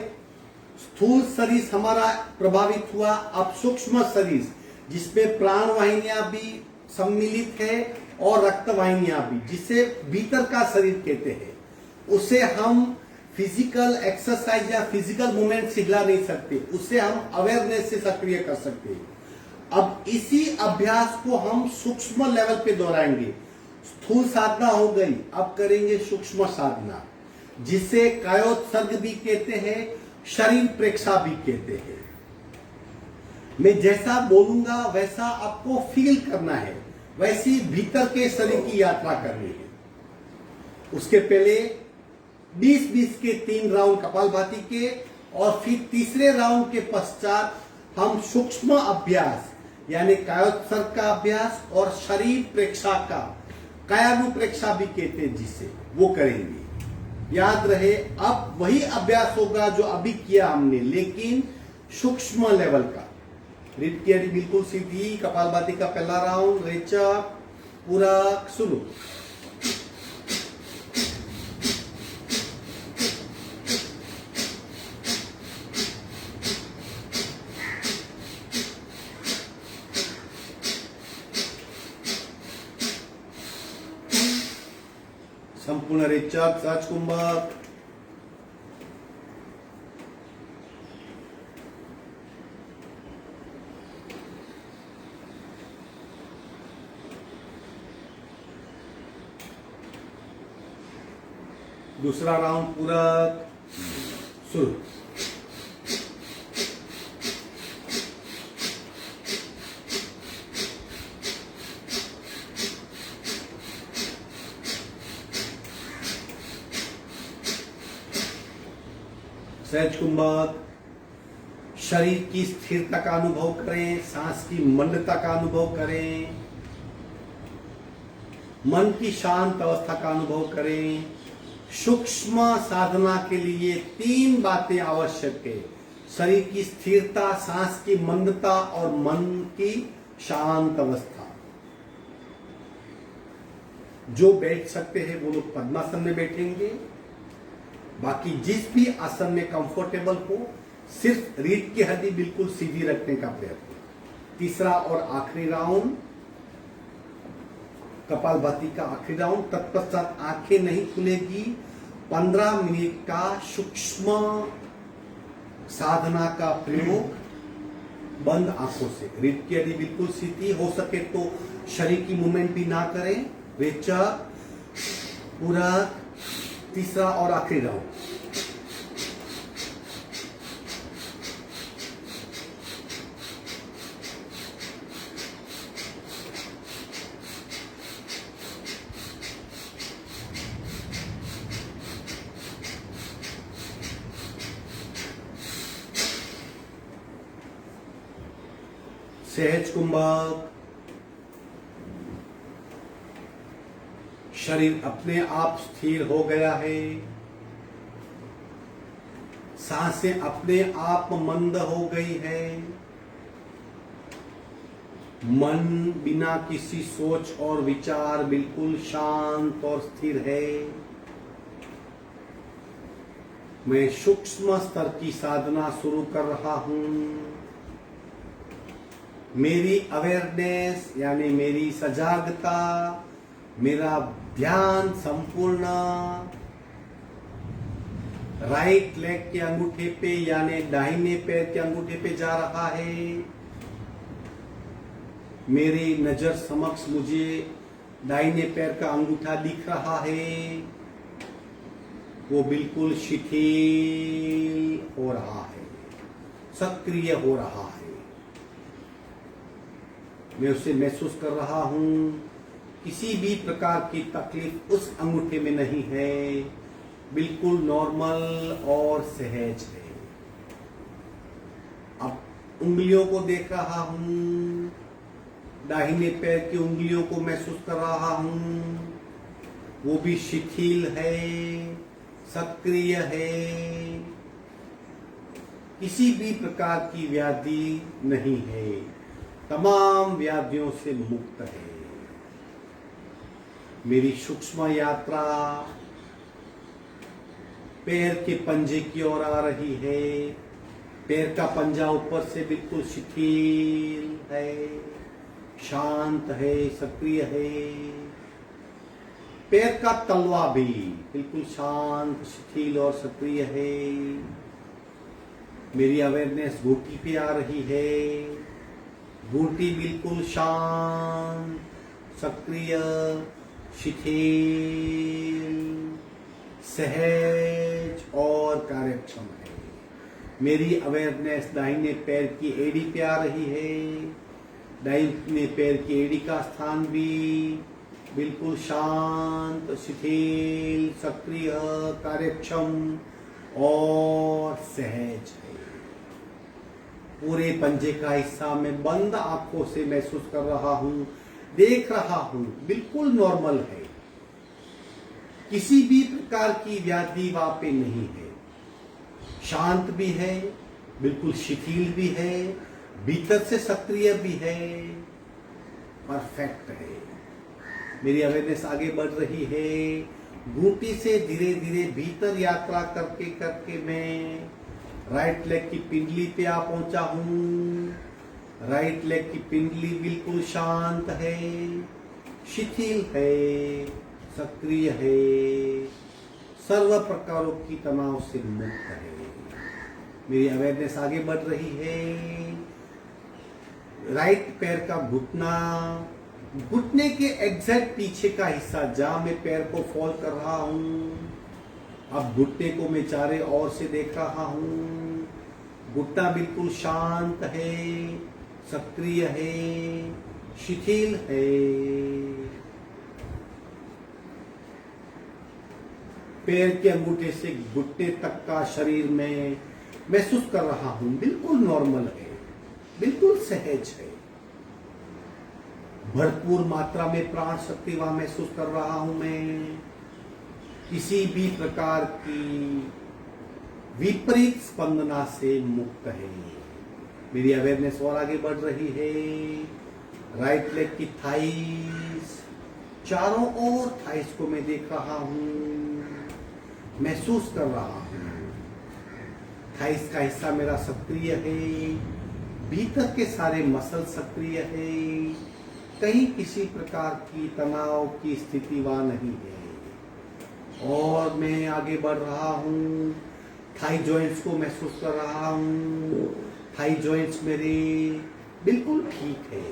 स्थूल शरीर हमारा प्रभावित हुआ, अब सूक्ष्म शरीर जिसमें प्राण वाहिनियां भी सम्मिलित है और रक्त वाहिनियां भी, जिसे भीतर का शरीर कहते हैं, उसे हम फिजिकल एक्सरसाइज या फिजिकल मूवमेंट से हिला नहीं सकते, उससे हम अवेयरनेस से सक्रिय कर सकते हैं। अब इसी अभ्यास को हम सूक्ष्म लेवल पे दोहराएंगे। स्थूल साधना हो गई, अब करेंगे सूक्ष्म साधना, जिसे कायोत्सर्ग भी कहते हैं, शरीर प्रेक्षा भी कहते हैं। मैं जैसा बोलूंगा वैसा आपको फील करना है, वैसी भीतर के शरीर की यात्रा करनी है। उसके पहले 20-20 के 3 राउंड कपालभाति के, और फिर तीसरे राउंड के पश्चात हम सूक्ष्म अभ्यास यानी कायोत्सर्ग का अभ्यास और शरीर प्रेक्षा का, कायानुप्रेक्षा भी कहते हैं जिसे, वो करेंगे। याद रहे, अब वही अभ्यास होगा जो अभी किया हमने, लेकिन सूक्ष्म लेवल का। रीढ़ की हड्डी बिल्कुल सीधी, कपालभाति का पहला राउंड, रेचक, पूरा शुरू। संपूर्ण रेचक, सहज कुंभक, दूसरा राउंड पूरक, शुरू। सहज कुंभक, शरीर की स्थिरता का अनुभव करें, सांस की मंदता का अनुभव करें, मन की शांत अवस्था का अनुभव करें, सूक्ष्म साधना के लिए 3 बातें आवश्यक है। शरीर की स्थिरता, सांस की मंदता और मन की शांत अवस्था। जो बैठ सकते हैं वो लोग पद्मासन में बैठेंगे। बाकी जिस भी आसन में कंफर्टेबल हो, सिर्फ रीढ़ की हड्डी बिल्कुल सीधी रखने का प्रयत्न। तीसरा और आखिरी राउंड, कपालभाति का आखिरी राउंड। तत्पश्चात आंखें नहीं खुलेगी। 15 मिनट का सूक्ष्म साधना का प्रयोग बंद आंखों से। रीढ़ की हड्डी बिल्कुल सीधी हो सके तो शरीर की मूवमेंट भी ना करें। रेचक, पूरा। तीसरा और आखिरी राउंड। सहज कुंभक। शरीर अपने आप स्थिर हो गया है। सांसें अपने आप मंद हो गई है। मन बिना किसी सोच और विचार बिल्कुल शांत और स्थिर है। मैं सूक्ष्म स्तर की साधना शुरू कर रहा हूं। मेरी अवेयरनेस यानी मेरी सजागता, मेरा ध्यान संपूर्ण राइट लेग के अंगूठे पे यानी दाहिने पैर के अंगूठे पे जा रहा है। मेरी नजर समक्ष मुझे दाहिने पैर का अंगूठा दिख रहा है। वो बिल्कुल शिथिल हो रहा है, सक्रिय हो रहा है। मैं उसे महसूस कर रहा हूं। किसी भी प्रकार की तकलीफ उस अंगूठे में नहीं है, बिल्कुल नॉर्मल और सहज है। अब उंगलियों को देख रहा हूं। दाहिने पैर की उंगलियों को महसूस कर रहा हूं। वो भी शिथिल है, सक्रिय है। किसी भी प्रकार की व्याधि नहीं है, तमाम व्याधियों से मुक्त है। मेरी सूक्ष्म यात्रा पैर के पंजे की ओर आ रही है। पैर का पंजा ऊपर से बिल्कुल शिथिल है, शांत है, सक्रिय है। पैर का तलवा भी बिल्कुल शांत, शिथिल और सक्रिय है। मेरी अवेयरनेस घुटनी पे आ रही है। घुटनी बिल्कुल शांत, सक्रिय, शिथिल, सहज और कार्यक्षम है। मेरी अवेयरनेस दाहिने पैर की एड़ी पे आ रही है। दाहिने पैर की एड़ी का स्थान भी बिल्कुल शांत, शिथिल, सक्रिय, कार्यक्षम और सहज है। पूरे पंजे का हिस्सा मैं बंद आंखों से महसूस कर रहा हूं, देख रहा हूं, बिल्कुल नॉर्मल है। किसी भी प्रकार की व्याधि वहां पे नहीं है। शांत भी है, बिल्कुल शिथिल भी है, भीतर से सक्रिय भी है, परफेक्ट है। मेरी अवेयरनेस आगे बढ़ रही है। घुटनी से धीरे धीरे भीतर यात्रा करके करके मैं राइट लेग की पिंडली पे आ पहुंचा हूं। राइट लेग की पिंडली बिल्कुल शांत है, शिथिल है, सक्रिय है, सर्व प्रकारों की तनाव से मुक्त है। मेरी अवेयरनेस आगे बढ़ रही है। राइट पैर का घुटना, घुटने के एग्जैक्ट पीछे का हिस्सा जहां मैं पैर को फॉल कर रहा हूं, अब घुटने को मैं चारे ओर से देख रहा हूं। घुटना बिल्कुल शांत है, सक्रिय है, शिथिल है। पैर के अंगूठे से घुटने तक का शरीर में महसूस कर रहा हूं, बिल्कुल नॉर्मल है, बिल्कुल सहज है। भरपूर मात्रा में प्राण शक्ति वहां महसूस कर रहा हूं मैं। किसी भी प्रकार की विपरीत स्पंदना से मुक्त है। मेरी अवेयरनेस और आगे बढ़ रही है। राइट लेग की थाइस, चारों ओर थाइस को मैं देख रहा हूँ, महसूस कर रहा हूँ। थाइस का हिस्सा मेरा सक्रिय है, भीतर के सारे मसल सक्रिय है, कहीं किसी प्रकार की तनाव की स्थिति वहां नहीं है। और मैं आगे बढ़ रहा हूँ, थाई जॉइंट्स को महसूस कर रहा हूँ। थाई जॉइंट्स मेरे बिल्कुल ठीक है।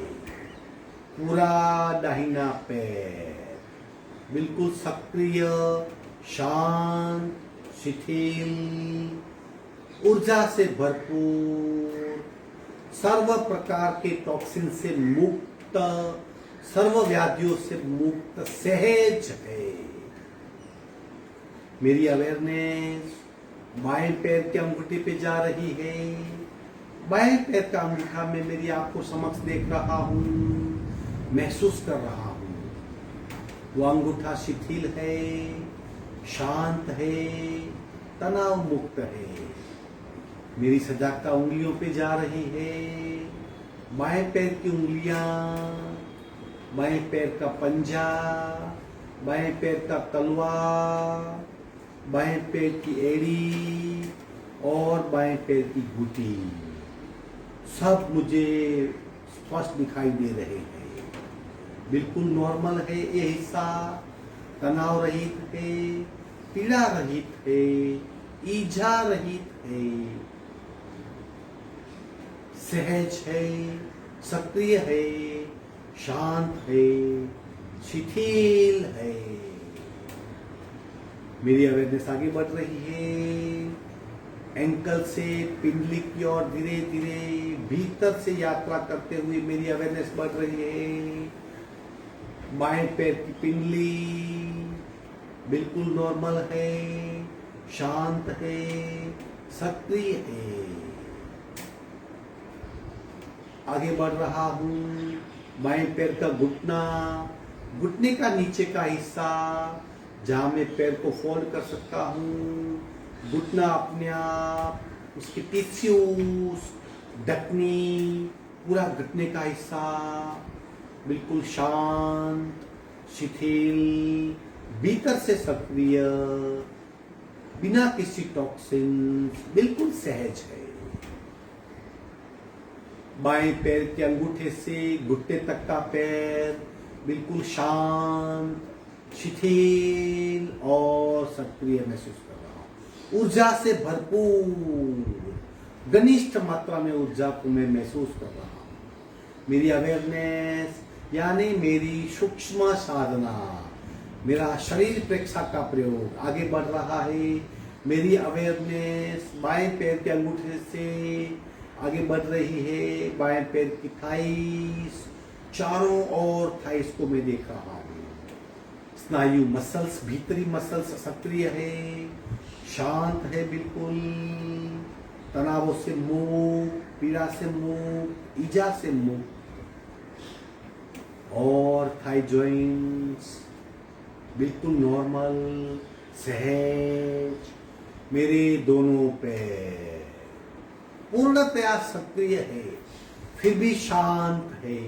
पूरा दाहिना पैर बिल्कुल सक्रिय, शांत, शिथिल, ऊर्जा से भरपूर, सर्व प्रकार के टॉक्सिन से मुक्त, सर्व व्याधियों से मुक्त, सहज है। मेरी अवेयरनेस बाएं पैर के अंगूठे पे जा रही है। बाएं पैर का अंगूठा मैं मेरी आंखों समक्ष देख रहा हूँ, महसूस कर रहा हूँ। वो अंगूठा शिथिल है, शांत है, तनाव मुक्त है। मेरी सजागता उंगलियों पे जा रही है। बाएं पैर की उंगलियां, बाएं पैर का पंजा, बाएं पैर का तलवा, बाएं पैर की एड़ी और बाएं पैर की घुटी सब मुझे स्पष्ट दिखाई दे रहे हैं। बिल्कुल नॉर्मल है ये हिस्सा, तनाव रहित है, पीड़ा रहित है, ईजा रहित है, सहज है, सक्रिय है, शांत है, शिथिल है। मेरी अवेयरनेस आगे बढ़ रही है। एंकल से पिंडली की ओर धीरे धीरे भीतर से यात्रा करते हुए मेरी अवेयरनेस बढ़ रही है। बाएं पैर की पिंडली बिल्कुल नॉर्मल है, शांत है, सक्रिय है। आगे बढ़ रहा हूँ। बाएं पैर का घुटना, घुटने का नीचे का हिस्सा जहाँ मैं पैर को फोल्ड कर सकता हूँ, घुटना अपने आप, उसके टिश्यूज, ढकनी, पूरा घुटने का हिस्सा बिल्कुल शांत, शिथिल, भीतर से सक्रिय, बिना किसी टॉक्सिन, बिल्कुल सहज है। बाएं पैर के अंगूठे से घुटने तक का पैर बिल्कुल शांत, शिथिल और सक्रिय महसूस कर रहा हूँ। ऊर्जा से भरपूर, घनिष्ठ मात्रा में ऊर्जा को मैं महसूस कर रहा हूँ। मेरी अवेयरनेस यानी मेरी सूक्ष्म साधना, मेरा शरीर प्रेक्षा का प्रयोग आगे बढ़ रहा है। मेरी अवेयरनेस बाएं पैर के अंगूठे से आगे बढ़ रही है। बाएं पैर की थाइस, चारों ओर थाइस को मैं देख रहा हूँ। स्नायु मसल्स, भीतरी मसल्स सक्रिय है, शांत है, बिल्कुल तनावों से मुक्त, पीड़ा से मुक्त, ईजा से मुक्त। और थाई जॉइंट्स बिल्कुल नॉर्मल, सहज। मेरे दोनों पैर पूर्णतया सक्रिय है, फिर भी शांत है,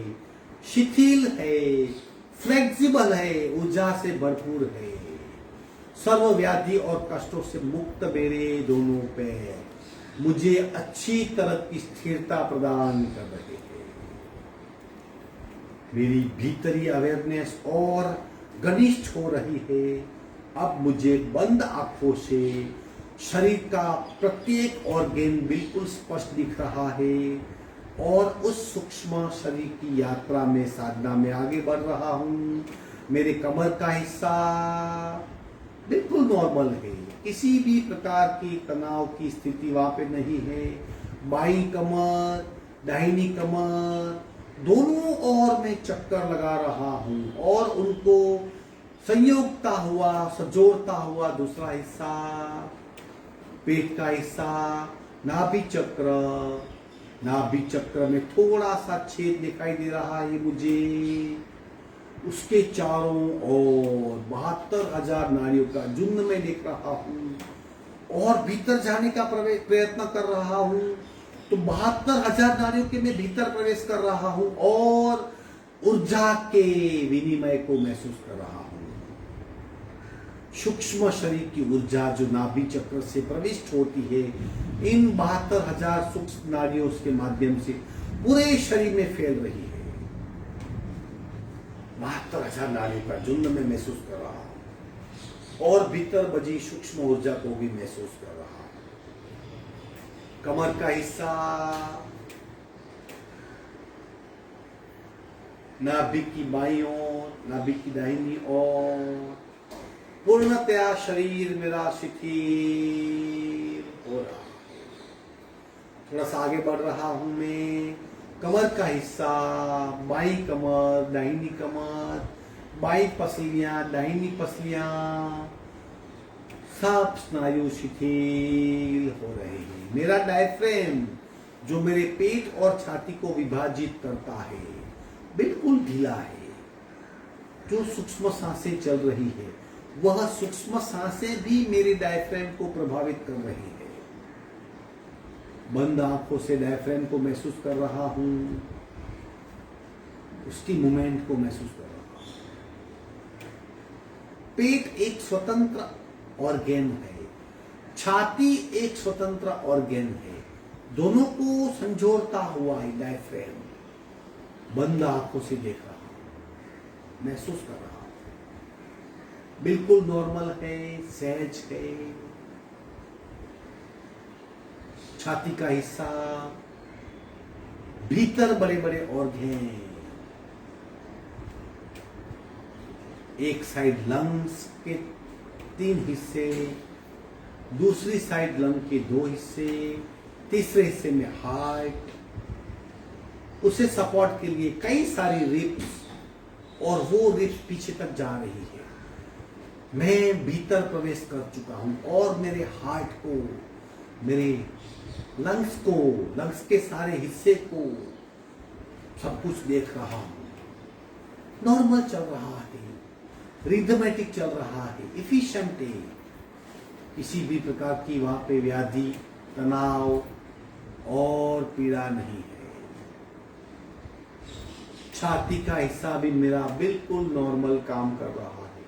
शिथिल है, फ्लेक्सिबल है, ऊर्जा से भरपूर है। सर्व व्याधि और कष्टों से मुक्त मेरे दोनों पैर मुझे अच्छी तरह की स्थिरता प्रदान कर रहे हैं। मेरी भीतरी अवेयरनेस और घनिष्ठ हो रही है। अब मुझे बंद आंखों से शरीर का प्रत्येक ऑर्गन बिल्कुल स्पष्ट दिख रहा है और उस सूक्ष्म शरीर की यात्रा में, साधना में आगे बढ़ रहा हूँ। मेरे कमर का हिस्सा बिल्कुल नॉर्मल है, किसी भी प्रकार की तनाव की स्थिति वहां पे नहीं है। बाईं कमर, दाहिनी कमर दोनों ओर मैं चक्कर लगा रहा हूँ और उनको संयोगता हुआ, सजोड़ता हुआ दूसरा हिस्सा, पेट का हिस्सा, नाभि चक्र, नाभि चक्र में थोड़ा सा छेद दिखाई दे रहा है मुझे। उसके चारों ओर बहुत 72,000 नाड़ियों का झुंड में देख रहा हूँ और भीतर जाने का प्रयत्न कर रहा हूँ तो 72,000 नाड़ियों के मैं भीतर प्रवेश कर रहा हूँ और ऊर्जा के विनिमय को महसूस कर रहा हूँ। सूक्ष्म शरीर की ऊर्जा जो नाभि चक्र से प्रविष्ट होती है इन 72,000 सूक्ष्म नाड़ियों के माध्यम से पूरे शरीर में फैल रही है। 72,000 नाड़ियों का झुंड में महसूस कर रहा हूं और भीतर बजी सूक्ष्म ऊर्जा को भी महसूस कर रहा हूं। कमर का हिस्सा, नाभिक की बाईं ओर, नाभिक की दाहिनी ओर, पूर्णतया शरीर मेरा शिथिल हो रहा है। थोड़ा सा आगे बढ़ रहा हूं मैं। कमर का हिस्सा, बाईं कमर, दाहिनी कमर, बाईं पसलियां, दाहिनी पसलियां, सब स्नायु शिथिल हो रहे हैं। मेरा डायफ्रेम जो मेरे पेट और छाती को विभाजित करता है बिल्कुल ढीला है। जो सूक्ष्म सांसें चल रही है वह सूक्ष्म सांसें भी मेरे डायफ्रेम को प्रभावित कर रही है। बंद आंखों से डायफ्रेम को महसूस कर रहा हूं, उसकी मूवमेंट को महसूस कर रहा हूं। पेट एक स्वतंत्र ऑर्गेन है, छाती एक स्वतंत्र ऑर्गेन है, दोनों को संजोड़ता हुआ है डायफ्रेम। बंद आंखों से देख रहा हूं, महसूस कर रहा हूं, बिल्कुल नॉर्मल है, सहज है। छाती का हिस्सा, भीतर बड़े बड़े ऑर्गेन, एक साइड लंग्स के 3 हिस्से, दूसरी साइड लंग के 2 हिस्से, तीसरे हिस्से में हार्ट, उसे सपोर्ट के लिए कई सारी रिब्स और वो रिब्स पीछे तक जा रही है। मैं भीतर प्रवेश कर चुका हूं और मेरे हार्ट को, मेरे लंग्स को, लंग्स के सारे हिस्से को सब कुछ देख रहा हूं। नॉर्मल चल रहा है, रिदमेटिक चल रहा है, इफिशिएंट है। किसी भी प्रकार की वहां पे व्याधि, तनाव और पीड़ा नहीं है। छाती का हिस्सा भी मेरा बिल्कुल नॉर्मल काम कर रहा है,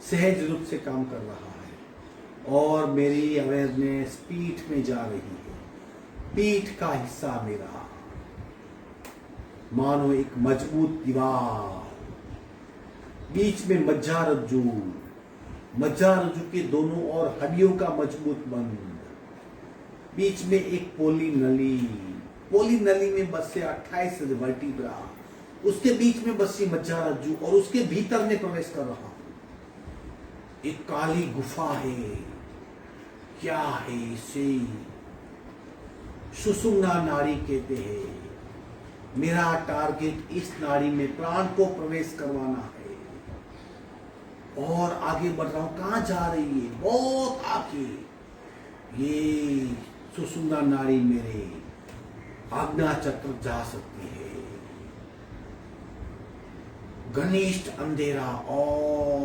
सहज रूप से काम कर रहा है और मेरी अवेयरनेस पीठ में जा रही है। पीठ का हिस्सा मेरा मानो एक मजबूत दीवार, बीच में मज्जारज्जू, मज्जारज्जू के दोनों ओर हड्डियों का मजबूत बंध, बीच में एक पोली नली, पोली नली में बसे 28 वर्टिब्रा, उसके बीच में बसी मज्जारज्जू और उसके भीतर में प्रवेश कर रहा हूं। एक काली गुफा है, क्या है इसे? सुषुम्ना नाड़ी कहते हैं। मेरा टारगेट इस नाड़ी में प्राण को प्रवेश करवाना है और आगे बढ़ रहा हूं। कहां जा रही है? बहुत आगे। ये सुषुम्ना नाड़ी मेरे आज्ञा चक्र जा सकती है। घनिष्ठ अंधेरा और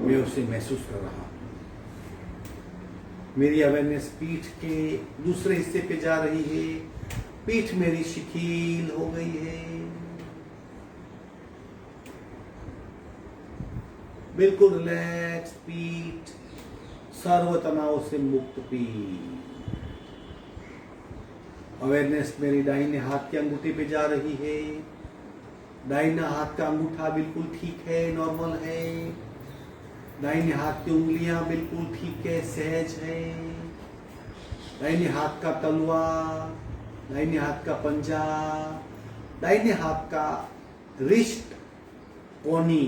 मैं उसे महसूस कर रहा हूं। मेरी अवेयरनेस पीठ के दूसरे हिस्से पे जा रही है। पीठ मेरी शिथिल हो गई है, बिल्कुल रिलैक्स पीठ, सर्व तनाव से मुक्त पीठ। अवेयरनेस मेरी दाहिने हाथ की अंगूठे पे जा रही है। दाहिना हाथ का अंगूठा बिल्कुल ठीक है, नॉर्मल है। दाहिने हाथ की उंगलियां बिल्कुल ठीक है, सहज है। दाहिने हाथ का तलवा, दाहिने हाथ का पंजा, दाहिने हाथ का रिस्ट, कोनी,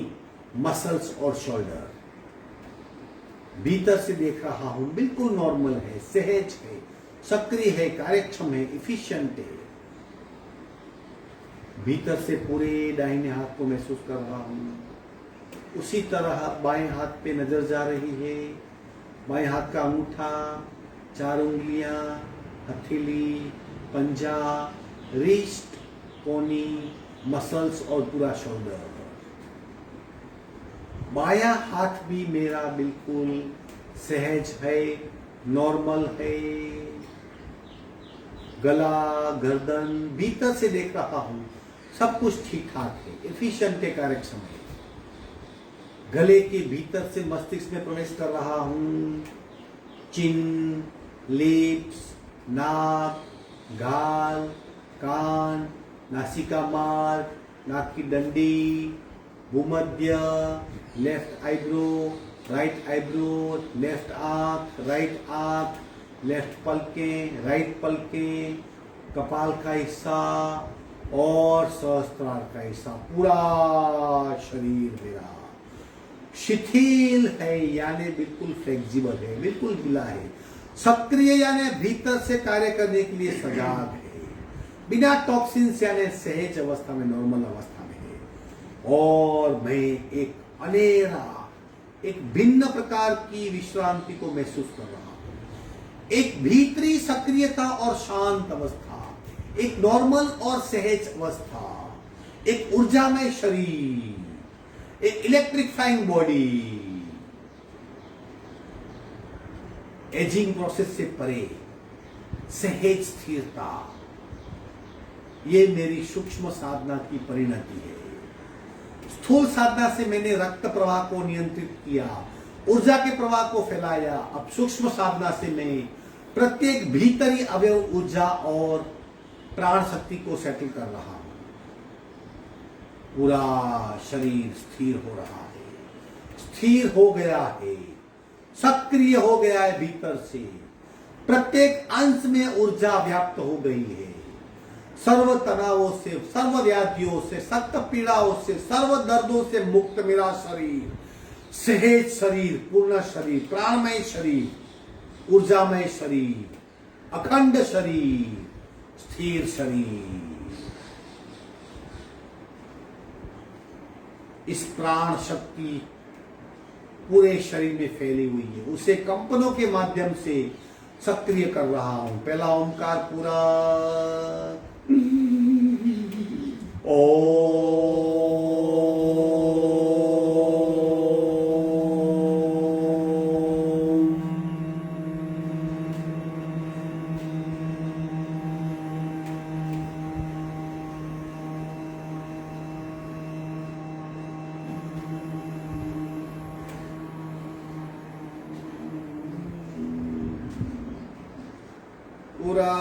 मसल्स और शोल्डर भीतर से देख रहा हूं, बिल्कुल नॉर्मल है, सहज है, सक्रिय है, कार्यक्षम है, इफिशिएंट है। भीतर से पूरे दाहिने हाथ को महसूस कर रहा हूं। उसी तरह बाएं हाथ पे नजर जा रही है। बाएं हाथ का अंगूठा, 4 उंगलियां, हथेली, पंजा, रिस्ट, कोनी, मसल्स और पूरा शोल्डर। बायां हाथ भी मेरा बिल्कुल सहज है, नॉर्मल है। गला, गर्दन, भीतर से देख रहा हूं, सब कुछ ठीक ठाक है, एफिशिएंट है, कार्यक्षम है। गले के भीतर से मस्तिष्क में प्रवेश कर रहा हूं। चिन, लिप्स, नाक, गाल, कान, नासिका मार्ग, नाक की डंडी, भूमध्य, left eyebrow, right eyebrow, left आंख, राइट आंख, लेफ्ट पलके, राइट पलके, कपाल का हिस्सा और सहस्त्रार का हिस्सा, पूरा शरीर मेरा शिथिल है, यानी बिल्कुल फ्लेक्सिबल है, बिल्कुल ढीला है। सक्रिय यानी भीतर से कार्य करने के लिए सजाग है, बिना टॉक्सिन्स यानी सहज अवस्था में, नॉर्मल अवस्था में है। और मैं एक अनेरा, एक भिन्न प्रकार की विश्रांति को महसूस कर रहा हूं। एक भीतरी सक्रियता और शांत अवस्था, एक नॉर्मल और सहज अवस्था, एक ऊर्जामय शरीर, एक इलेक्ट्रिफाइंग बॉडी, एजिंग प्रोसेस से परे सहज स्थिरता, ये मेरी सूक्ष्म साधना की परिणति है। स्थूल साधना से मैंने रक्त प्रवाह को नियंत्रित किया, ऊर्जा के प्रवाह को फैलाया। अब सूक्ष्म साधना से मैं प्रत्येक भीतरी अवयव, ऊर्जा और प्राण शक्ति को सेटल कर रहा हूं। पूरा शरीर स्थिर हो रहा है, स्थिर हो गया है, सक्रिय हो गया है भीतर से। प्रत्येक अंश में ऊर्जा व्याप्त हो गई है। सर्व तनावों से, सर्व व्याधियों से, सख्त पीड़ाओं से, सर्व दर्दों से मुक्त मेरा शरीर, सहज शरीर, पूर्ण शरीर, प्राणमय शरीर, ऊर्जामय शरीर, अखंड शरीर, स्थिर शरीर। इस प्राण शक्ति पूरे शरीर में फैली हुई है, उसे कंपनों के माध्यम से सक्रिय कर रहा हूं। पहला ओंकार पूरा पूरा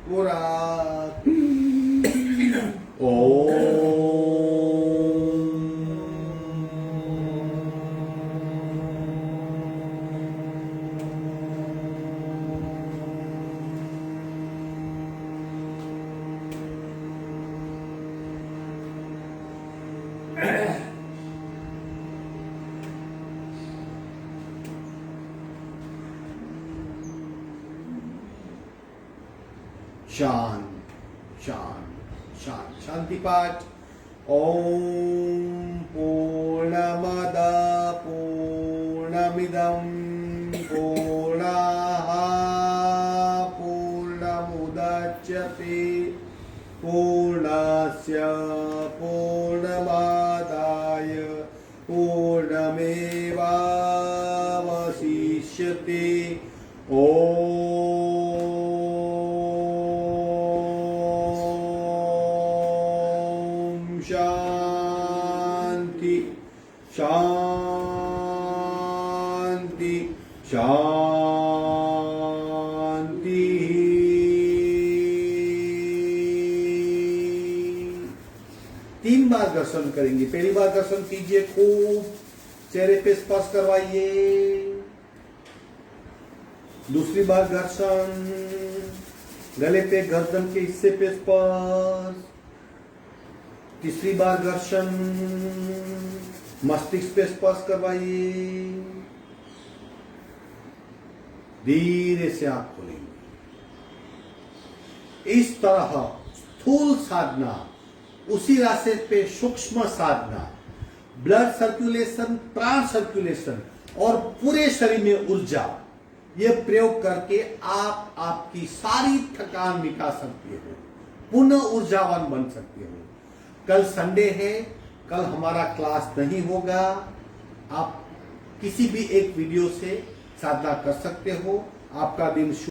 पूरा शांत शांत शांत शांति पाठ। ओम पूर्णमद पूर्णमिदं पूर्णाः पूर्णमुदच्यते पूर्णस्य पूर्णमादाय पूर्णमेवावशिष्यते। शांति शांति शांति। तीन बार घर्षण करेंगे। पहली बार घर्षण कीजिए, खूब चेहरे पे स्पर्श करवाइए। दूसरी बार घर्षण, गले पे, गर्दन के हिस्से पे स्पर्श। तीसरी बार घर्षण, मस्तिष्क पे स्पर्श करवाइए। धीरे से आंख खोलेंगे। इस तरह स्थूल साधना, उसी रास्ते पे सूक्ष्म साधना, ब्लड सर्कुलेशन, प्राण सर्कुलेशन और पूरे शरीर में ऊर्जा, ये प्रयोग करके आप आपकी सारी थकान मिटा सकते हो, पुनः ऊर्जावान बन सकते हो। कल संडे है, कल हमारा क्लास नहीं होगा। आप किसी भी एक वीडियो से साधना कर सकते हो। आपका दिन